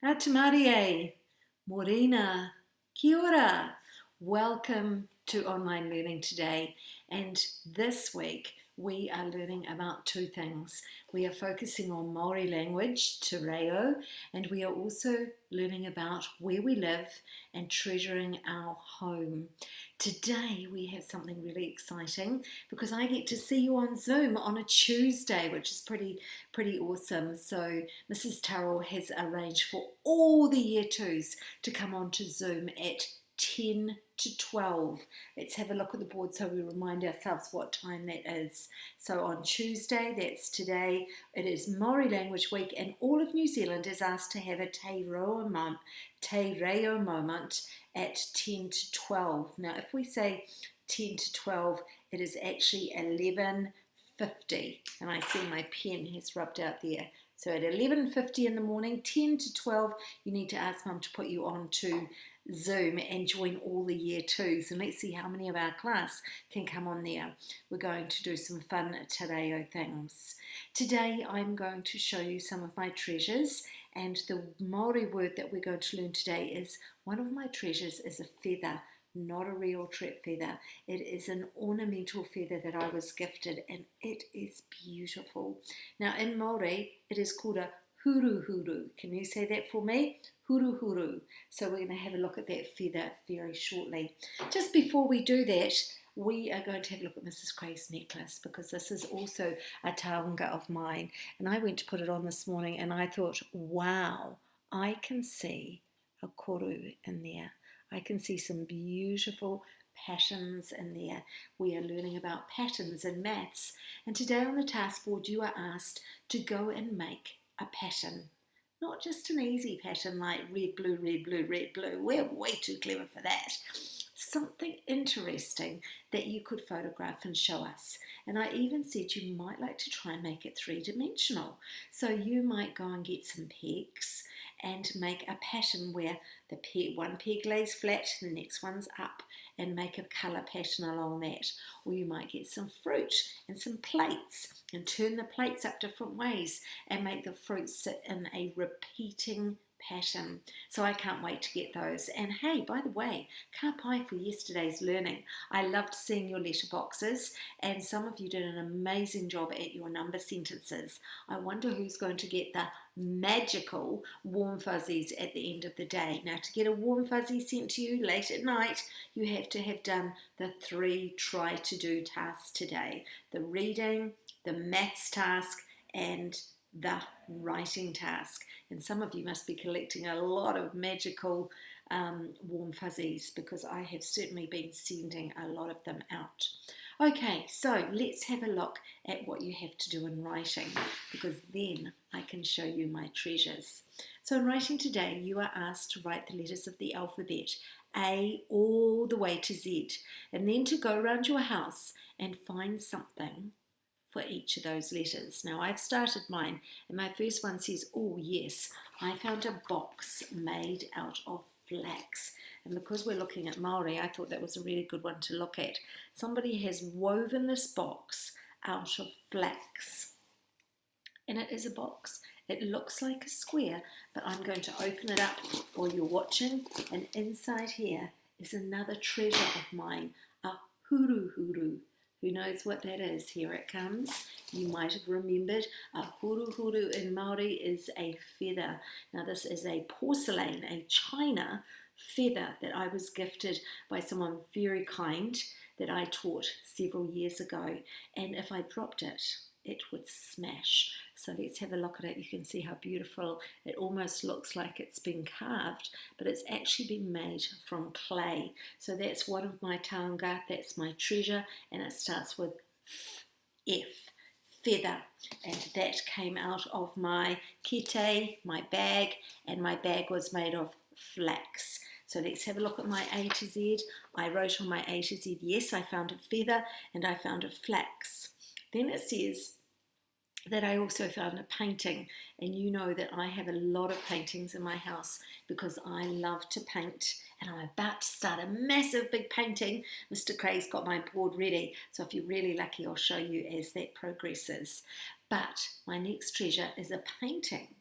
Atamarie, Morena, Kia ora. Welcome to online learning today. And this week we are learning about two things. We are focusing on Maori language, te reo, and we are also learning about where we live and treasuring our home. Today we have something really exciting because I get to see you on Zoom on a Tuesday, which is pretty awesome. So Mrs. Turrell has arranged for all the Year 2s to come on to Zoom at 10 to 12. Let's have a look at the board so we remind ourselves what time that is. So on Tuesday, that's today, it is Maori Language Week, and all of New Zealand is asked to have a te reo moment at 10 to 12. Now if we say 10 to 12, it is actually 11:50, and I see my pen has rubbed out there. So at 11:50 in the morning, 10 to 12, you need to ask Mum to put you on to Zoom and join all the Year 2s. And let's see how many of our class can come on there. We're going to do some fun te reo things. Today I'm going to show you some of my treasures, and the Māori word that we're going to learn today is, one of my treasures is a feather. Not a real trip feather. It is an ornamental feather that I was gifted, and it is beautiful. Now in Māori, it is called a huru. Can you say that for me? Huru. So we're going to have a look at that feather very shortly. Just before we do that, we are going to have a look at Mrs. Cray's necklace, because this is also a taonga of mine. And I went to put it on this morning and I thought, wow, I can see a koru in there. I can see some beautiful patterns in there. We are learning about patterns in maths, and today on the task board you are asked to go and make a pattern. Not just an easy pattern like red, blue, red, blue, red, blue. We're way too clever for that. Something interesting that you could photograph and show us. And I even said you might like to try and make it three-dimensional. So you might go and get some pegs and make a pattern where one peg lays flat, the next one's up, and make a colour pattern along that. Or you might get some fruit and some plates and turn the plates up different ways and make the fruit sit in a repeating pattern. So I can't wait to get those. And hey, by the way, ka pai for yesterday's learning. I loved seeing your letterboxes, and some of you did an amazing job at your number sentences. I wonder who's going to get the magical warm fuzzies at the end of the day. Now, to get a warm fuzzy sent to you late at night, you have to have done the 3 try to do tasks today: the reading, the maths task, and the writing task. And some of you must be collecting a lot of magical warm fuzzies, because I have certainly been sending a lot of them out. Okay, so let's have a look at what you have to do in writing, because then I can show you my treasures. So in writing today, you are asked to write the letters of the alphabet, A all the way to Z, and then to go around your house and find something for each of those letters. Now I've started mine, and my first one says, oh yes, I found a box made out of flax. And because we're looking at Māori, I thought that was a really good one to look at. Somebody has woven this box out of flax, and it is a box. It looks like a square, but I'm going to open it up while you're watching, and inside here is another treasure of mine, a huru. Who knows what that is? Here it comes. You might have remembered a huru in Māori is a feather. Now this is a porcelain, a china feather that I was gifted by someone very kind that I taught several years ago. And if I dropped it, it would smash. So let's have a look at it. You can see how beautiful it almost looks like it's been carved, but it's actually been made from clay. So that's one of my taonga, that's my treasure, and it starts with F, feather. And that came out of my kete, my bag, and my bag was made of flax. So let's have a look at my A to Z. I wrote on my A to Z, yes, I found a feather and I found a flax. Then it says that I also found a painting, and you know that I have a lot of paintings in my house because I love to paint, and I'm about to start a massive big painting. Mr. Cray's got my board ready, so if you're really lucky I'll show you as that progresses. But my next treasure is a painting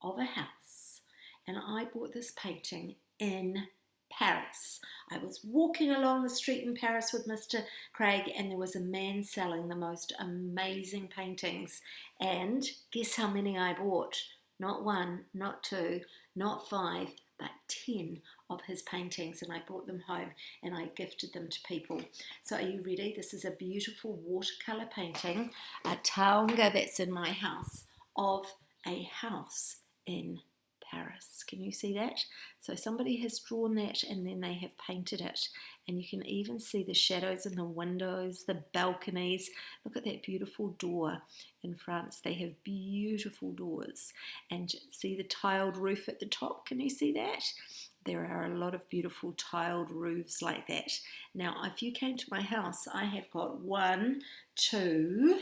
of a house, and I bought this painting in Paris. I was walking along the street in Paris with Mr. Craig, and there was a man selling the most amazing paintings. And guess how many I bought? Not one, not two, not five, but 10 of his paintings, and I brought them home and I gifted them to people. So are you ready? This is a beautiful watercolour painting, a taonga that's in my house, of a house in Paris. Can you see that? So somebody has drawn that and then they have painted it, and you can even see the shadows in the windows, the balconies. Look at that beautiful door. In France they have beautiful doors, and see the tiled roof at the top. Can you see that? There are a lot of beautiful tiled roofs like that. Now if you came to my house, I have got 1, 2,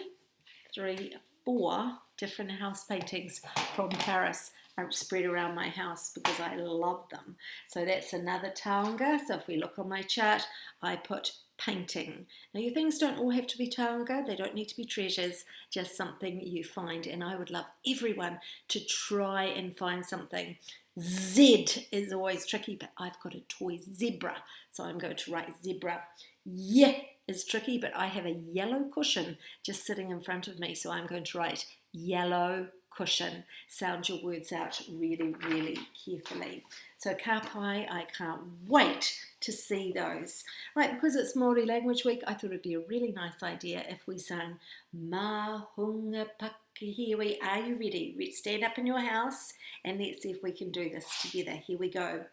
3, 4 different house paintings from Paris are spread around my house because I love them. So that's another taonga. So if we look on my chart, I put painting. Now your things don't all have to be taonga, they don't need to be treasures, just something you find, and I would love everyone to try and find something. Z is always tricky, but I've got a toy zebra, so I'm going to write zebra. Yeah is tricky, but I have a yellow cushion just sitting in front of me, so I'm going to write yellow cushion. Sound your words out really, really carefully. So ka pai, I can't wait to see those. Right, because it's Māori Language Week, I thought it'd be a really nice idea if we sang Ma Hunga Pakihiwi. Are you ready? Let's stand up in your house and let's see if we can do this together. Here we go.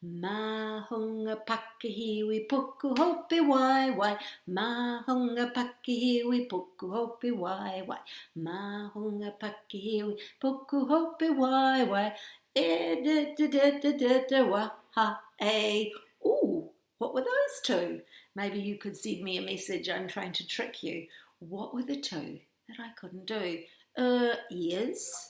Ma hunga pakihiwi puku hopi wai wai. Ma hunga pakihiwi puku hopi wai wai. Ma hunga pakihiwi puku hopi wai wai. E da da da da da da wa ha a. Ooh, what were those two? Maybe you could send me a message. I'm trying to trick you. What were the two that I couldn't do? Ears.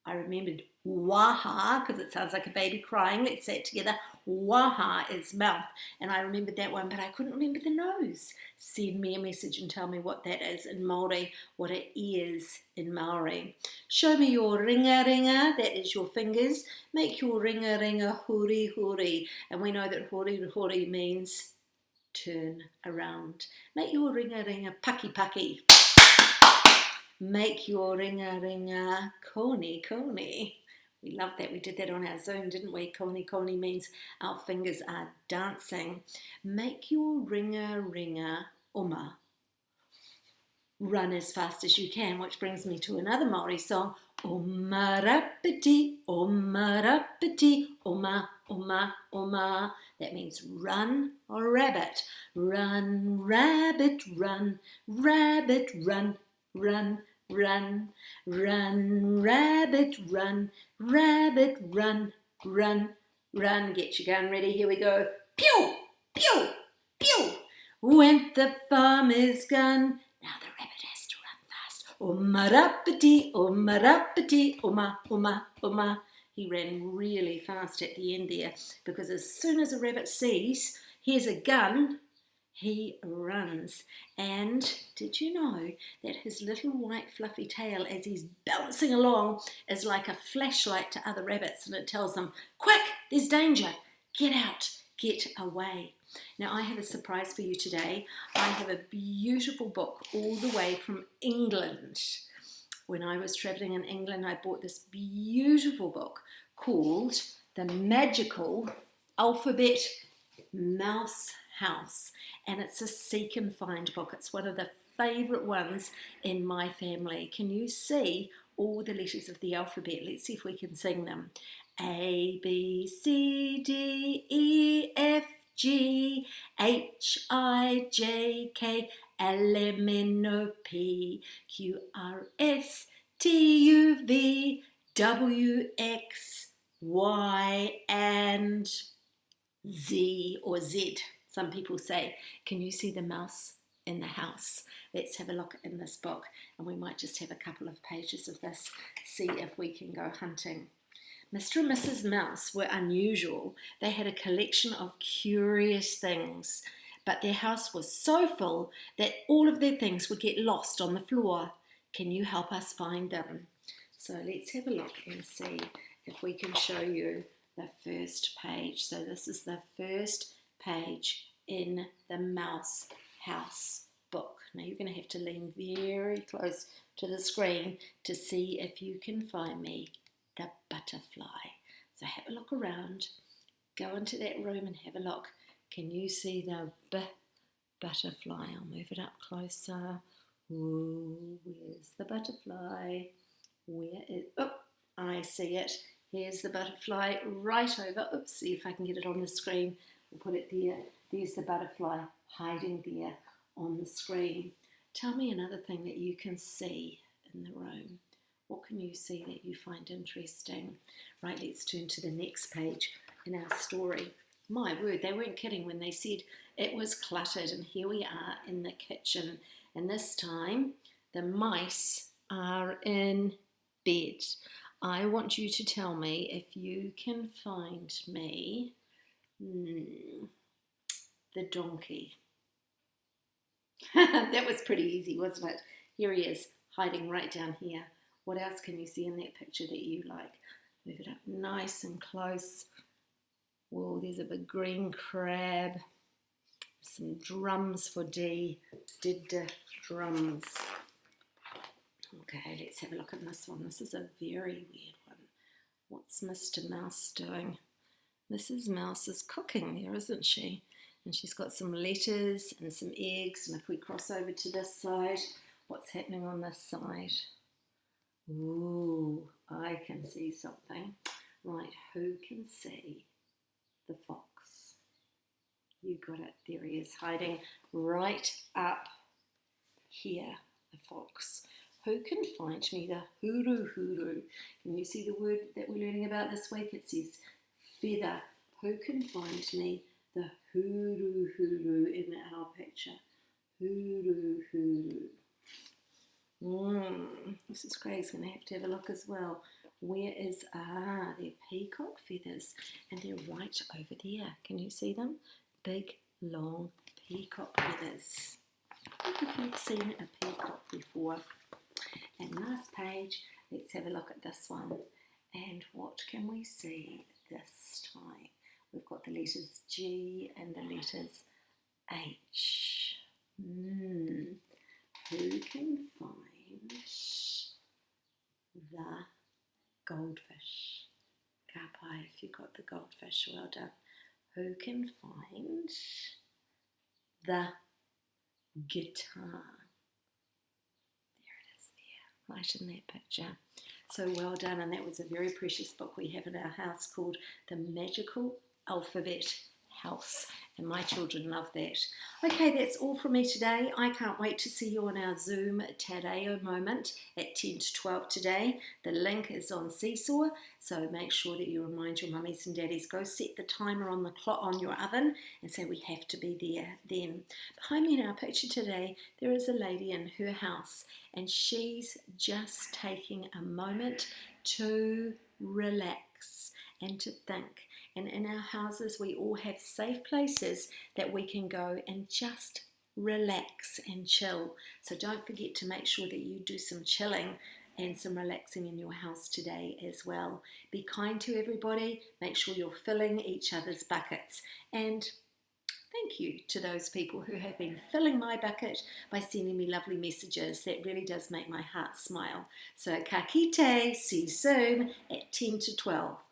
I remembered waha because it sounds like a baby crying. Let's say it together. Waha is mouth, and I remembered that one, but I couldn't remember the nose. Send me a message and tell me what that is in Māori, what it is in Māori. Show me your ringa ringa, that is your fingers. Make your ringa ringa huri huri, and we know that huri huri means turn around. Make your ringa ringa paki paki. Make your ringa ringa koni koni. We love that. We did that on our Zoom, didn't we? Koni koni means our fingers are dancing. Make your ringa ringa uma. Run as fast as you can, which brings me to another Māori song. Oma rapiti, oma rapiti, oma, oma, oma. That means run or rabbit. Run, rabbit, run, rabbit, run, run, run, run, rabbit, run, rabbit, run, run, run. Get your gun ready, here we go. Pew, pew, pew. Went the farmer's gun. Now the rabbit has to run fast. Oma-rappity, oma-rappity, oma, oma, oma. He ran really fast at the end there because as soon as a rabbit sees, here's a gun, he runs. And did you know that his little white fluffy tail as he's bouncing along is like a flashlight to other rabbits, and it tells them, quick, there's danger, get out, get away. Now I have a surprise for you today. I have a beautiful book all the way from England. When I was travelling in England, I bought this beautiful book called The Magical Alphabet Mouse House, and it's a seek and find book. It's one of the favourite ones in my family. Can you see all the letters of the alphabet? Let's see if we can sing them. A, B, C, D, E, F, G, H, I, J, K, L, M, N, O, P, Q, R, S, T, U, V, W, X, Y, and Z or Z. Some people say, can you see the mouse in the house? Let's have a look in this book, and we might just have a couple of pages of this, see if we can go hunting. Mr. and Mrs. Mouse were unusual. They had a collection of curious things, but their house was so full that all of their things would get lost on the floor. Can you help us find them? So let's have a look and see if we can show you the first page. So this is the first page in the Mouse House book. Now you're going to have to lean very close to the screen to see if you can find me the butterfly. So have a look around, go into that room and have a look. Can you see the butterfly? I'll move it up closer. Ooh, where's the butterfly? Where is, oh, I see it. Here's the butterfly right over. Oops, see if I can get it on the screen. We'll put it there. There's the butterfly hiding there on the screen. Tell me another thing that you can see in the room. What can you see that you find interesting? Right, let's turn to the next page in our story. My word, they weren't kidding when they said it was cluttered, and here we are in the kitchen. And this time, the mice are in bed. I want you to tell me if you can find me the donkey. That was pretty easy, wasn't it? Here he is, hiding right down here. What else can you see in that picture that you like? Move it up nice and close. Whoa, there's a big green crab. Some drums for D. Did drums. Okay, let's have a look at this one. This is a very weird one. What's Mr. Mouse doing? Mrs. Mouse is cooking there, isn't she? And she's got some letters and some eggs. And if we cross over to this side, what's happening on this side? Ooh, I can see something. Right, who can see the fox? You got it. There he is, hiding right up here, the fox. Who can find me the hoodoo? Can you see the word that we're learning about this week? It says feather. Who can find me the hoodoo in our picture? Hoodoo. This is Craig's going to have a look as well. Where is, they're peacock feathers, and they're right over there. Can you see them? Big, long peacock feathers. I wonder if you've seen a peacock before. And last page, let's have a look at this one. And what can we see this time? We've got the letters G and the letters H. Who can find the goldfish? Kapai, if you got the goldfish, well done. Who can find the guitar? There it is there, right in that picture. So well done, and that was a very precious book we have in our house called The Magical Alphabet House, and my children love that. Okay, that's all from me today. I can't wait to see you on our Zoom Tadeo moment at 10 to 12 today. The link is on Seesaw, so make sure that you remind your mummies and daddies. Go set the timer on the clock on your oven and say we have to be there then. Behind me in our picture today, there is a lady in her house, and she's just taking a moment to relax and to think. And in our houses, we all have safe places that we can go and just relax and chill. So don't forget to make sure that you do some chilling and some relaxing in your house today as well. Be kind to everybody. Make sure you're filling each other's buckets. And thank you to those people who have been filling my bucket by sending me lovely messages. That really does make my heart smile. So ka kite, see you soon at 10 to 12.